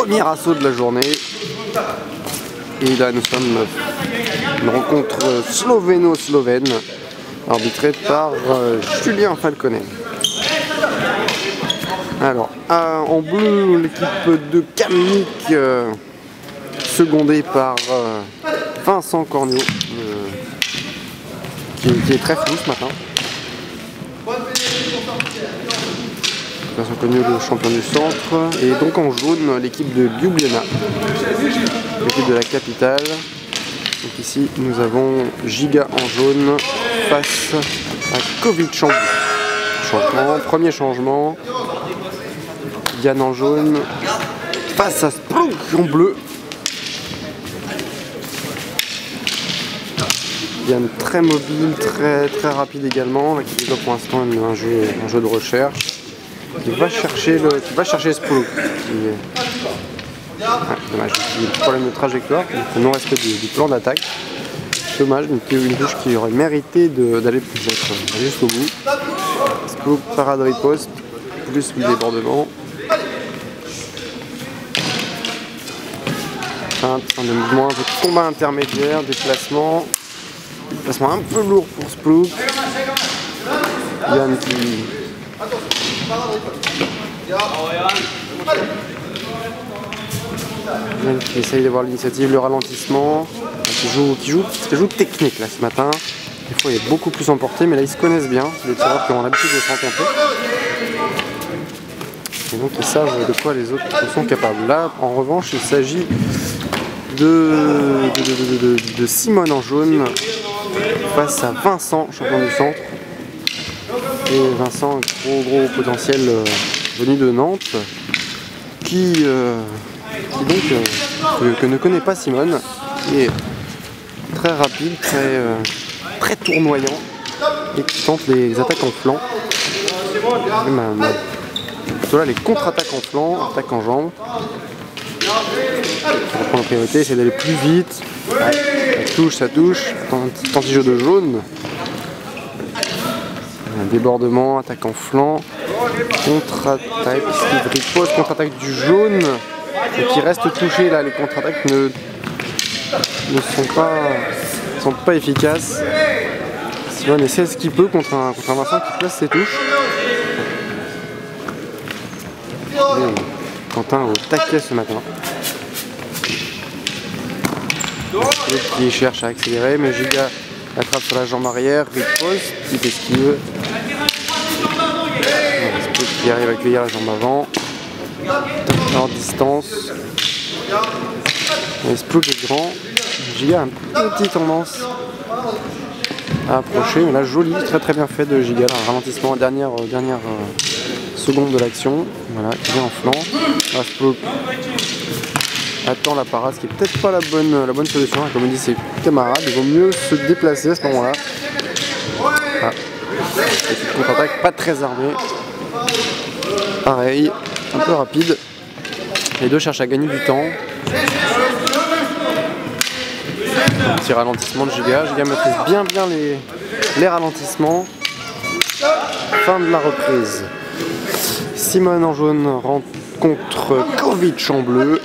premier assaut de la journée. Et là nous sommes une rencontre slovéno-slovène arbitrée par Julien Falconet. Alors en bleu l'équipe de Kamnik secondée par Vincent Cornio qui est très flou ce matin. Vincent Cornio le champion du centre, et donc en jaune l'équipe de Ljubljana, l'équipe de la capitale. Donc ici nous avons Giga en jaune face à Kovic en bleu. Changement, premier changement. Yann en jaune face à Splunk en bleu. Yann très mobile, très rapide également, qui développe pour l'instant un jeu de recherche. Qui va chercher Splunk. Dommage, il y a un problème de trajectoire, le non-respect du plan d'attaque. Dommage, une touche qui aurait mérité d'aller jusqu'au bout. Splunk, parade riposte, plus le débordement. Un mouvement, un peu de combat intermédiaire, déplacement un peu lourd pour Splunk. Yann qui essaye d'avoir l'initiative, le ralentissement, qui joue technique là ce matin. Des fois il est beaucoup plus emporté, mais là ils se connaissent bien, les tireurs qui ont l'habitude de se rencontrer. Et donc ils savent de quoi les autres sont capables. Là en revanche il s'agit de Simone en jaune face à Vincent, champion du centre. Et Vincent, gros potentiel venu de Nantes, qui ne connaît pas Simone, qui est très rapide, très tournoyant, et qui tente les attaques en flanc. Plutôt là les contre-attaques en flanc, attaques en jambes. On reprend la priorité, c'est d'aller plus vite. Ça touche. Anti-jeu de jaune. Un débordement, attaque en flanc. Contre-attaque, riposte, contre-attaque du jaune. Et qui reste touché là. Les contre-attaques ne sont pas efficaces. Simon essaie ce qu'il peut contre un Vincent qui place ses touches. Quentin au taquet ce matin. Qui cherche à accélérer, mais Giga attrape sur la jambe arrière, riposte, petite esquive. Splunk qui arrive à accueillir la jambe avant. En distance. Splunk est grand. Giga a une petite tendance à approcher, mais là joli, très bien fait de Giga. Un ralentissement dernière seconde de l'action. Voilà, qui vient en flanc. Splunk attend la parade, ce qui est peut-être pas la bonne solution. Comme dit ses camarades, il vaut mieux se déplacer à ce moment-là. Petite contre-attaque, pas très armée. Pareil, un peu rapide. Les deux cherchent à gagner du temps. Un petit ralentissement de Giga. Giga maîtrise bien les ralentissements. Fin de la reprise. Simone en jaune rencontre Kovic en bleu.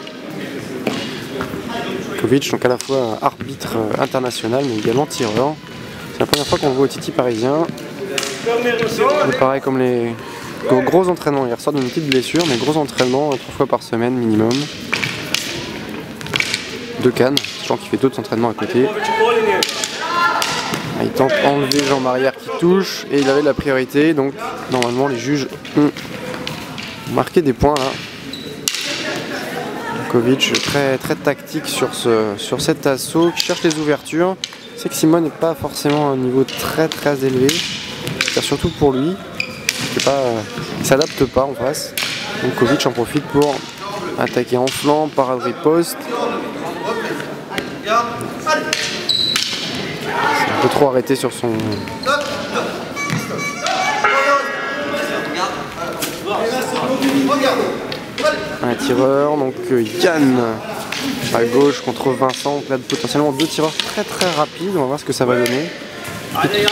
Kovic, donc à la fois arbitre international mais également tireur. C'est la première fois qu'on le voit au Titi parisien. Et pareil comme les gros entraînements, il ressort d'une petite blessure, mais gros entraînements 3 fois par semaine minimum. De Cannes, sachant qu'il fait d'autres entraînements à côté. Il tente enlever jambe arrière qui touche et il avait la priorité, donc normalement les juges ont marqué des points là. Kovic très tactique sur cet assaut, qui cherche les ouvertures. C'est que Simone n'est pas forcément à un niveau très élevé, surtout pour lui. Il s'adapte pas en face. Donc Kovic en profite pour attaquer en flanc, parade riposte. C'est un peu trop arrêté sur son... Un tireur, donc Yann à gauche contre Vincent, donc là potentiellement deux tireurs très rapides, on va voir ce que ça va donner.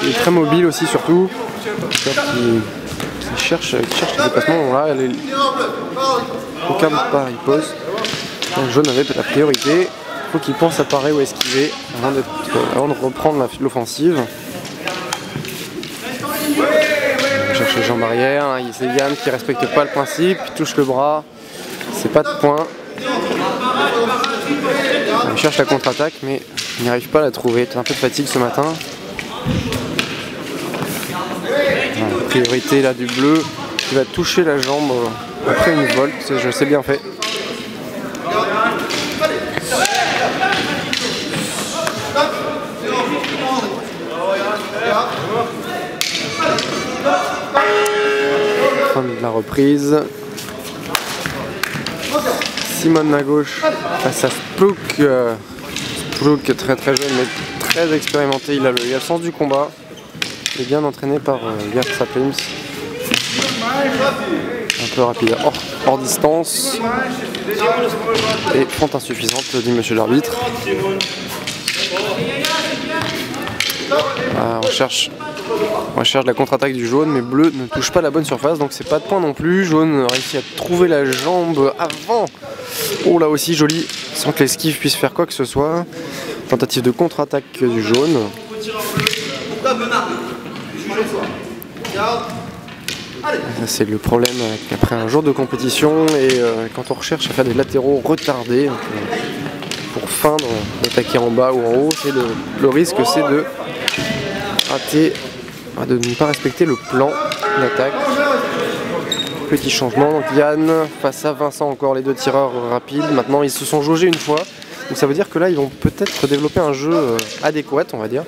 Il est très mobile aussi surtout, qui cherche les déplacements, là, aucun pas riposte. Le jaune avait la priorité. Il faut qu'il pense à parer ou esquiver avant de reprendre l'offensive. On cherche les jambes arrière. C'est Yann qui ne respecte pas le principe. Il touche le bras. C'est pas de point. Il cherche la contre-attaque, mais il n'arrive pas à la trouver. Il a un peu de fatigue ce matin. Priorité là du bleu qui va toucher la jambe après une volte. Je sais bien fait. Fin de la reprise. Simone à gauche face à Splouk. Splouk très très jeune mais très expérimenté. Il a le sens du combat. Il est bien entraîné par Gert Saplims. Un peu rapide hors distance. Et pente insuffisante, dit monsieur l'arbitre. On cherche la contre-attaque du jaune, mais bleu ne touche pas la bonne surface, donc c'est pas de point non plus. Jaune réussit à trouver la jambe avant. Oh là aussi joli, sans que l'esquive puisse faire quoi que ce soit. Tentative de contre-attaque du jaune. C'est le problème après un jour de compétition et quand on recherche à faire des latéraux retardés pour feindre d'attaquer en bas ou en haut, le risque c'est de rater, de ne pas respecter le plan d'attaque. Petit changement, donc Yann face à Vincent, encore les deux tireurs rapides. Maintenant ils se sont jaugés une fois, donc ça veut dire que là ils vont peut-être développer un jeu adéquat, on va dire.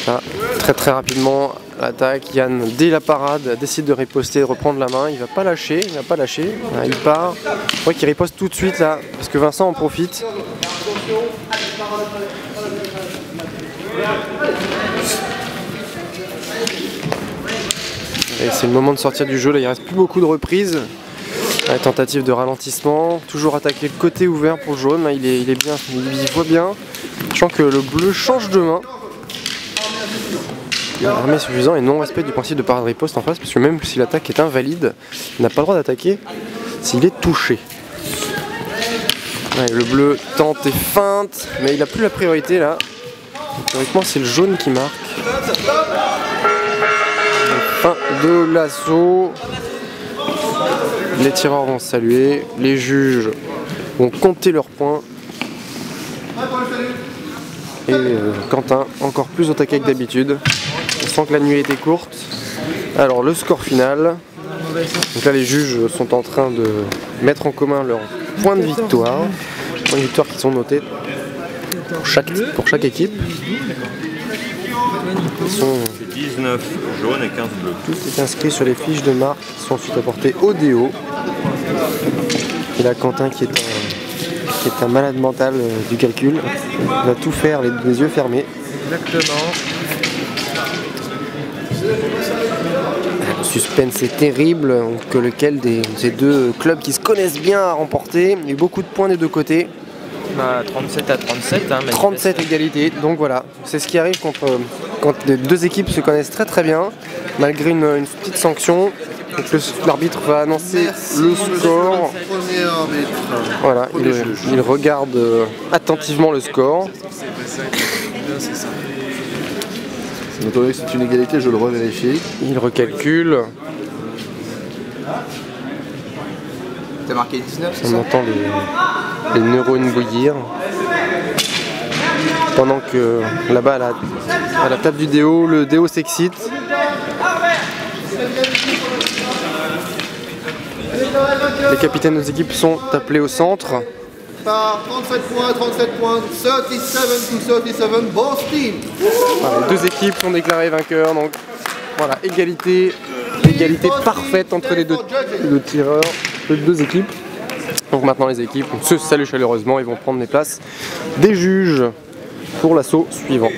Là, très rapidement l'attaque, Yann dès la parade décide de riposter, de reprendre la main, il va pas lâcher, il part, je crois qu'il riposte tout de suite là, parce que Vincent en profite. Et c'est le moment de sortir du jeu, là il reste plus beaucoup de reprises. La tentative de ralentissement, toujours attaquer le côté ouvert pour le jaune, là il est bien, il voit bien. Je sens que le bleu change de main. Il y a un armé suffisant et non-respect du principe de parade riposte en face, parce que même si l'attaque est invalide, il n'a pas le droit d'attaquer s'il est touché. Ouais, le bleu tente et feinte, mais il n'a plus la priorité là. Théoriquement c'est le jaune qui marque. Fin de l'assaut. Les tireurs vont saluer, les juges vont compter leurs points. Et Quentin encore plus au taquet que d'habitude. On sent que la nuit était courte. Alors le score final. Donc là les juges sont en train de mettre en commun leurs points de victoire. Points de victoire qui sont notés pour chaque équipe. Ils sont 19 jaunes et 15 bleus. Tout est inscrit sur les fiches de marque qui sont ensuite apportées au déo. Et là Quentin qui est un malade mental du calcul. Il va tout faire les yeux fermés. Exactement. Le suspense est terrible, que lequel de ces deux clubs qui se connaissent bien a remporté. Il y a eu beaucoup de points des deux côtés. 37 à 37. Hein, 37 égalités, donc voilà. C'est ce qui arrive quand les deux équipes se connaissent très très bien, malgré une petite sanction. L'arbitre va annoncer le score. Voilà, il regarde attentivement le score. Étant donné que c'est une égalité, je le revérifie. Il recalcule. T'as marqué 19, On entend les neurones bouillir. Pendant que là-bas à la table du déo, le déo s'excite. Les capitaines de nos équipes sont appelés au centre. Par 37 points, 37 to 37, both teams. Voilà, les deux équipes sont déclarées vainqueurs, donc voilà, égalité parfaite entre les deux tireurs, les deux équipes. Donc maintenant les équipes se saluent chaleureusement et vont prendre les places des juges pour l'assaut suivant.